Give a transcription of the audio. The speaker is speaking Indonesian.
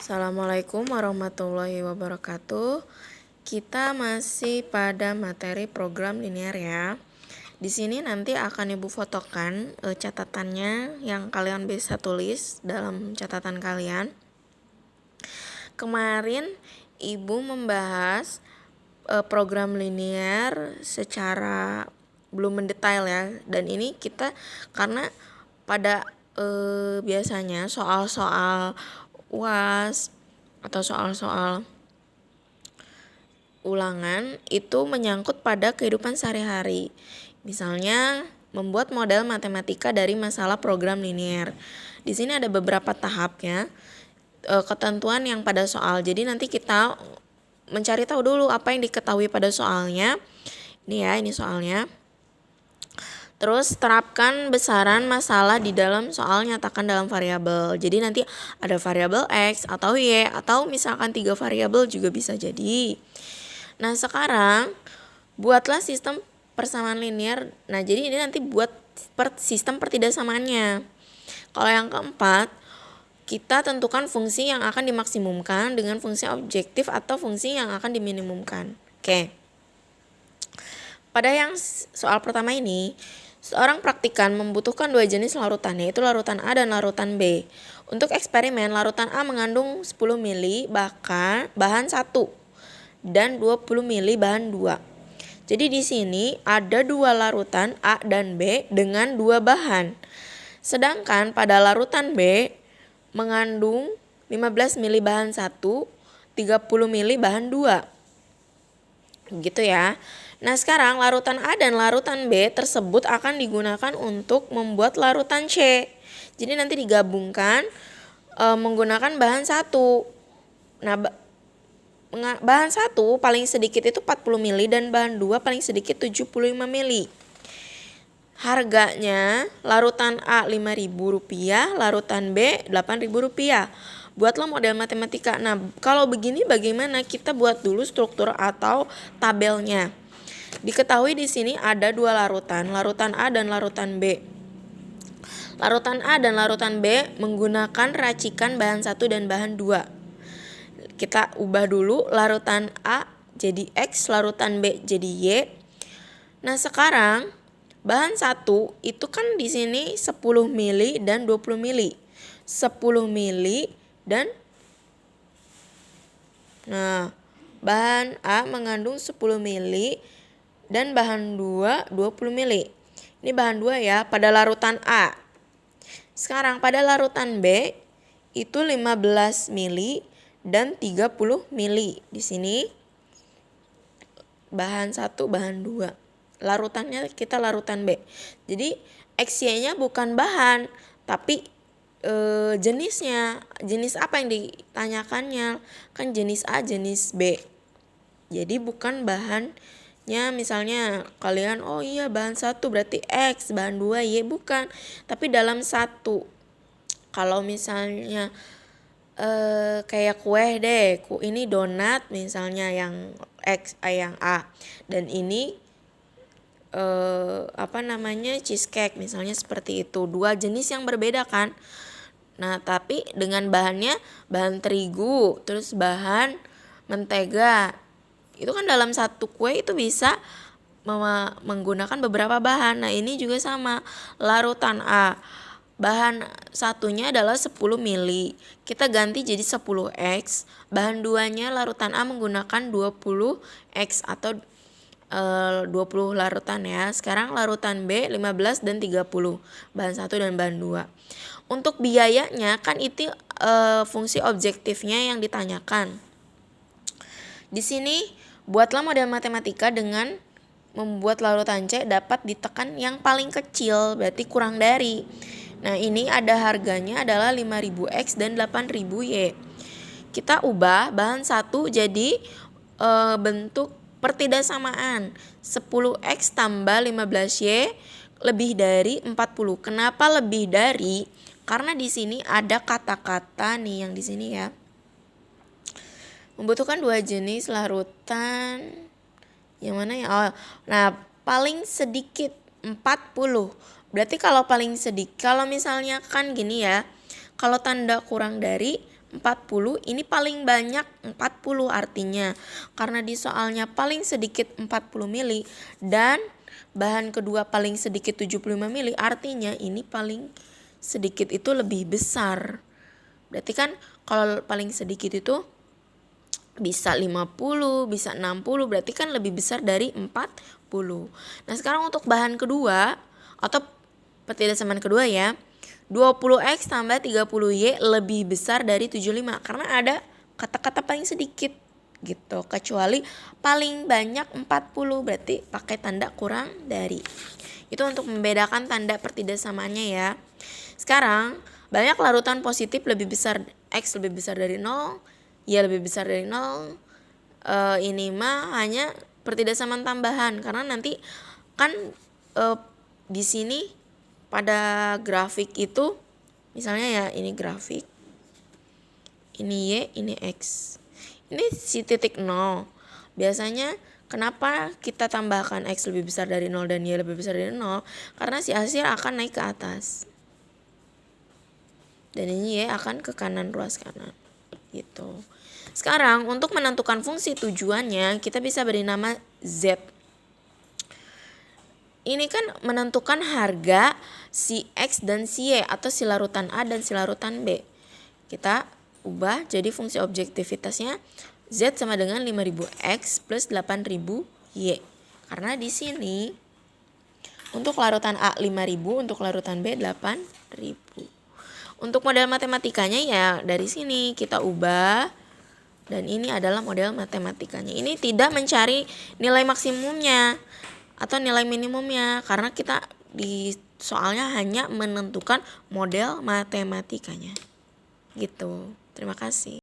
Assalamualaikum warahmatullahi wabarakatuh. Kita masih pada materi program linear ya. Di sini nanti akan Ibu fotokan catatannya yang kalian bisa tulis dalam catatan kalian. Kemarin Ibu membahas program linear secara belum mendetail ya. Dan ini kita karena pada biasanya soal-soal UAS atau soal-soal ulangan itu menyangkut pada kehidupan sehari-hari. Misalnya membuat model matematika dari masalah program linear. Di sini ada beberapa tahapnya, ketentuan yang pada soal. Jadi nanti kita mencari tahu dulu apa yang diketahui pada soalnya. Ini ya, ini soalnya. Terus terapkan besaran masalah di dalam soal, nyatakan dalam variabel. Jadi nanti ada variabel X atau Y atau misalkan 3 variabel juga bisa jadi. Nah sekarang buatlah sistem persamaan linear. Nah jadi ini nanti buat sistem pertidaksamaannya. Kalau yang keempat, kita tentukan fungsi yang akan dimaksimumkan dengan fungsi objektif atau fungsi yang akan diminimumkan. Oke. Pada yang soal pertama ini, seorang praktikan membutuhkan 2 jenis larutan, yaitu larutan A dan larutan B. Untuk eksperimen, larutan A mengandung 10 mili bahan 1 dan 20 mili bahan 2. Jadi di sini ada 2 larutan A dan B dengan 2 bahan. Sedangkan pada larutan B mengandung 15 mili bahan 1, 30 mili bahan 2. Gitu ya. Nah sekarang larutan A dan larutan B tersebut akan digunakan untuk membuat larutan C. Jadi nanti digabungkan menggunakan bahan 1. Nah bahan 1 paling sedikit itu 40 mili dan bahan 2 paling sedikit 75 mili. Harganya larutan A Rp5.000, larutan B Rp8.000. Buatlah model matematika. Nah kalau begini bagaimana? Kita buat dulu struktur atau tabelnya. Diketahui di sini ada 2 larutan A dan larutan B. Larutan A dan larutan B menggunakan racikan bahan 1 dan bahan 2. Kita ubah dulu larutan A jadi X, larutan B jadi Y. Nah, sekarang bahan 1 itu kan di sini 10 mili dan 20 mili. 10 mili dan bahan A mengandung 10 mili dan bahan 2 20 mili. Ini bahan 2 ya pada larutan A. Sekarang pada larutan B itu 15 mili dan 30 mili. Di sini bahan 1 bahan 2. Larutannya kita larutan B. Jadi XY-nya bukan bahan tapi jenisnya. Jenis apa yang ditanyakannya? Kan jenis A, jenis B. Jadi bukan bahan. Misalnya kalian bahan 1 berarti X, bahan 2 Y, bukan, tapi dalam 1. Kalau misalnya kayak kue deh, ini donat misalnya yang X, yang A, dan ini cheesecake misalnya, seperti itu. 2 jenis yang berbeda kan. Nah tapi dengan bahannya bahan terigu, terus bahan mentega. Itu kan dalam 1 kue itu bisa menggunakan beberapa bahan. Nah ini juga sama, larutan A bahan satunya adalah 10 mili, kita ganti jadi 10X. Bahan 2-nya larutan A menggunakan 20X atau 20 larutan ya. Sekarang larutan B 15 dan 30, bahan 1 dan bahan 2. Untuk biayanya kan itu fungsi objektifnya yang ditanyakan. Di sini buatlah model matematika dengan membuat larutan C dapat ditekan yang paling kecil, berarti kurang dari. Nah ini ada harganya adalah 5.000X dan 8.000Y. Kita ubah bahan 1 jadi bentuk pertidaksamaan. 10X tambah 15Y lebih dari 40. Kenapa lebih dari? Karena di sini ada kata-kata nih yang di sini ya. Membutuhkan 2 jenis larutan. Yang mana ya? Nah, paling sedikit 40. Berarti kalau paling sedikit, kalau misalnya kan gini ya. Kalau tanda kurang dari 40, ini paling banyak 40 artinya. Karena di soalnya paling sedikit 40 mili dan bahan kedua paling sedikit 75 mili, artinya ini paling sedikit itu lebih besar. Berarti kan kalau paling sedikit itu bisa 50, bisa 60, berarti kan lebih besar dari 40. Nah, sekarang untuk bahan kedua atau pertidasaman kedua ya, 20X tambah 30Y lebih besar dari 75 karena ada kata-kata paling sedikit gitu. Kecuali paling banyak 40, berarti pakai tanda kurang dari. Itu untuk membedakan tanda pertidaksamannya ya. Sekarang banyak larutan positif lebih besar, X lebih besar dari 0, Y lebih besar dari 0. Ini mah hanya pertidaksamaan tambahan karena nanti kan di sini pada grafik itu misalnya ya ini grafik, ini Y, ini X, ini si titik 0. Biasanya kenapa kita tambahkan X lebih besar dari 0 dan Y lebih besar dari 0? Karena si hasil akan naik ke atas dan ini Y akan ke kanan, ruas kanan gitu. Sekarang untuk menentukan fungsi tujuannya kita bisa beri nama Z. Ini kan menentukan harga si X dan si Y atau si larutan A dan si larutan B. Kita ubah jadi fungsi objektivitasnya Z sama dengan 5000X plus 8000Y. Karena di sini untuk larutan A 5000, untuk larutan B 8000. Untuk model matematikanya ya dari sini kita ubah. Dan ini adalah model matematikanya. Ini tidak mencari nilai maksimumnya atau nilai minimumnya karena kita di soalnya hanya menentukan model matematikanya. Gitu. Terima kasih.